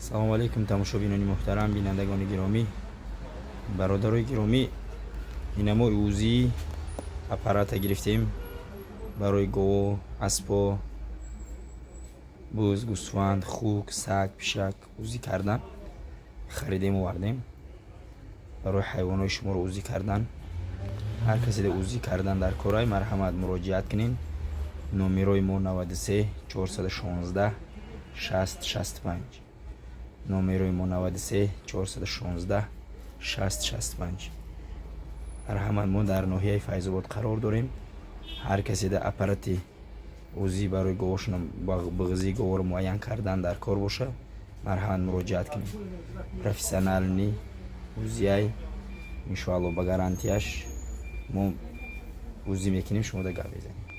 салому алейкум тамошобинони муҳтарам, бинандагони гиромӣ, бародарои гиромӣ, ина мо ӯзии аппарата гирифтем барои гово, аспо, буз, гӯсфанд, хук, саг, пишак ӯзӣ кардан харидем овардем барои ҳайвонои шуморо ӯзӣ кардан. ҳар касе ӯзӣ кардан дар корай марҳамат муроҷиат кунед. номерои мо 93 416 60 65, номерои мо 93 416 60 65. марҳамат, мо дар ноҳияи Файзобод қарор дорем. ҳар касе аппарати ӯзӣ барои говошона биғизии говоро муайян кардан дар кор боша, марҳамат муроҷиат кунед. профессионални ӯзияй иншоалло ба гарантияш мо ӯзӣ мекунем, шумо да гап безанед.